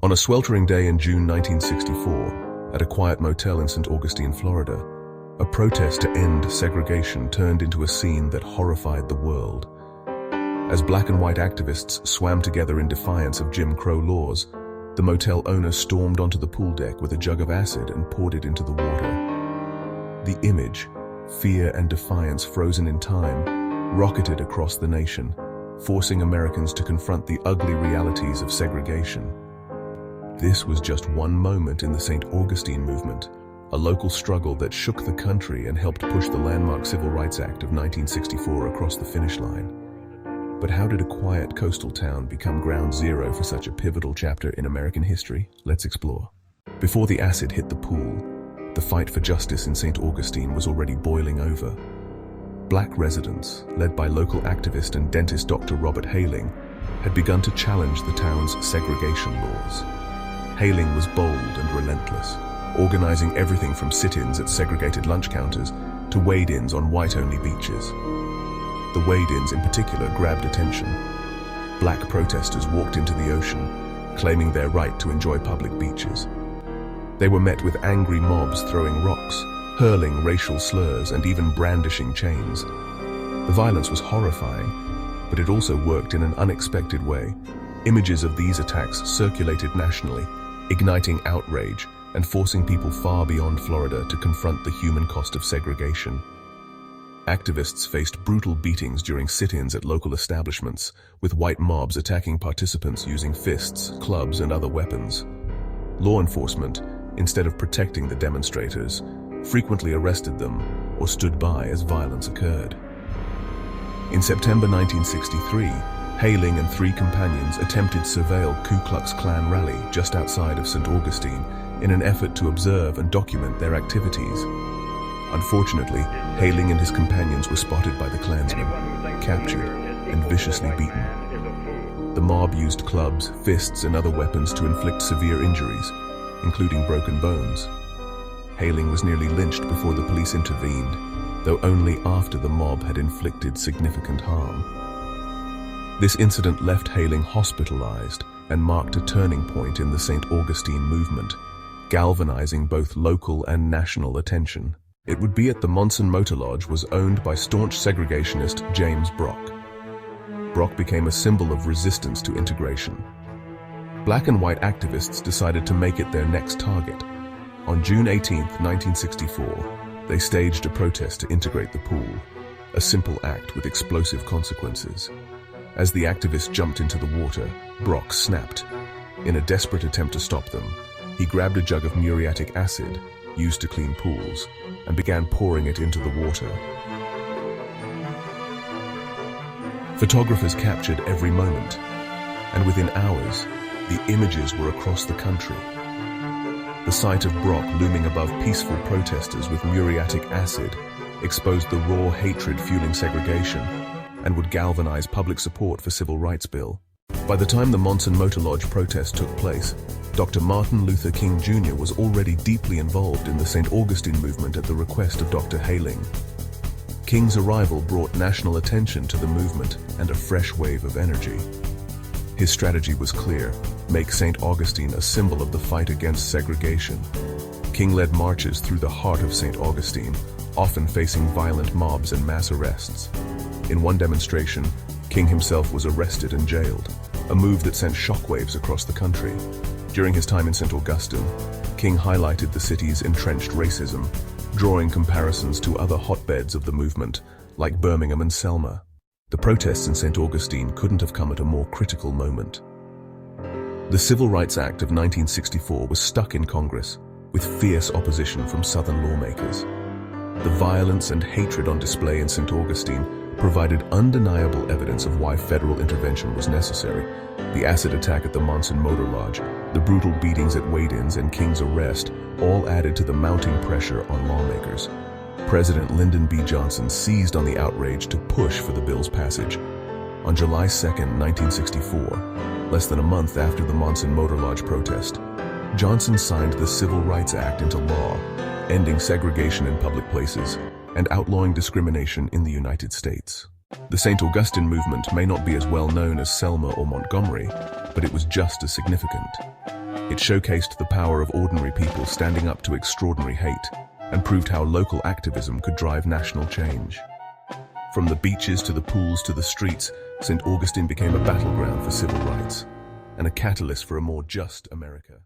On a sweltering day in June 1964, at a quiet motel in St. Augustine, Florida, a protest to end segregation turned into a scene that horrified the world. As black and white activists swam together in defiance of Jim Crow laws, the motel owner stormed onto the pool deck with a jug of acid and poured it into the water. The image, fear and defiance frozen in time, rocketed across the nation, forcing Americans to confront the ugly realities of segregation. This was just one moment in the St. Augustine Movement, a local struggle that shook the country and helped push the landmark Civil Rights Act of 1964 across the finish line. But how did a quiet coastal town become ground zero for such a pivotal chapter in American history? Let's explore. Before the acid hit the pool, the fight for justice in St. Augustine was already boiling over. Black residents, led by local activist and dentist Dr. Robert Hayling, had begun to challenge the town's segregation laws. Hayling was bold and relentless, organizing everything from sit-ins at segregated lunch counters to wade-ins on white-only beaches. The wade-ins in particular grabbed attention. Black protesters walked into the ocean, claiming their right to enjoy public beaches. They were met with angry mobs throwing rocks, hurling racial slurs, and even brandishing chains. The violence was horrifying, but it also worked in an unexpected way. Images of these attacks circulated nationally, igniting outrage and forcing people far beyond Florida to confront the human cost of segregation. Activists faced brutal beatings during sit-ins at local establishments, with white mobs attacking participants using fists, clubs, and other weapons. Law enforcement, instead of protecting the demonstrators, frequently arrested them or stood by as violence occurred. In September 1963, Hayling and 3 companions attempted to surveil Ku Klux Klan rally just outside of St. Augustine in an effort to observe and document their activities. Unfortunately, Hayling and his companions were spotted by the Klansmen, captured, and viciously beaten. The mob used clubs, fists, and other weapons to inflict severe injuries, including broken bones. Hayling was nearly lynched before the police intervened, though only after the mob had inflicted significant harm. This incident left Hayling hospitalized and marked a turning point in the St. Augustine movement, galvanizing both local and national attention. It would be at the Monson Motor Lodge was owned by staunch segregationist James Brock. Brock became a symbol of resistance to integration. Black and white activists decided to make it their next target. On June 18, 1964, they staged a protest to integrate the pool, a simple act with explosive consequences. As the activists jumped into the water, Brock snapped. In a desperate attempt to stop them, he grabbed a jug of muriatic acid, used to clean pools, and began pouring it into the water. Photographers captured every moment, and within hours, the images were across the country. The sight of Brock looming above peaceful protesters with muriatic acid exposed the raw hatred fueling segregation and would galvanize public support for civil rights bill. By the time the Monson Motor Lodge protest took place, Dr. Martin Luther King Jr. was already deeply involved in the St. Augustine movement at the request of Dr. Hayling. King's arrival brought national attention to the movement and a fresh wave of energy. His strategy was clear: make St. Augustine a symbol of the fight against segregation. King led marches through the heart of St. Augustine, often facing violent mobs and mass arrests. In one demonstration, King himself was arrested and jailed, a move that sent shockwaves across the country. During his time in St. Augustine, King highlighted the city's entrenched racism, drawing comparisons to other hotbeds of the movement, like Birmingham and Selma. The protests in St. Augustine couldn't have come at a more critical moment. The Civil Rights Act of 1964 was stuck in Congress, with fierce opposition from Southern lawmakers. The violence and hatred on display in St. Augustine provided undeniable evidence of why federal intervention was necessary. The acid attack at the Monson Motor Lodge, the brutal beatings at wade-ins, and King's arrest all added to the mounting pressure on lawmakers. President Lyndon B. Johnson seized on the outrage to push for the bill's passage. On July 2, 1964, less than a month after the Monson Motor Lodge protest, Johnson signed the Civil Rights Act into law, ending segregation in public places and outlawing discrimination in the United States. The St. Augustine movement may not be as well known as Selma or Montgomery, but it was just as significant. It showcased the power of ordinary people standing up to extraordinary hate and proved how local activism could drive national change. From the beaches to the pools to the streets, St. Augustine became a battleground for civil rights and a catalyst for a more just America.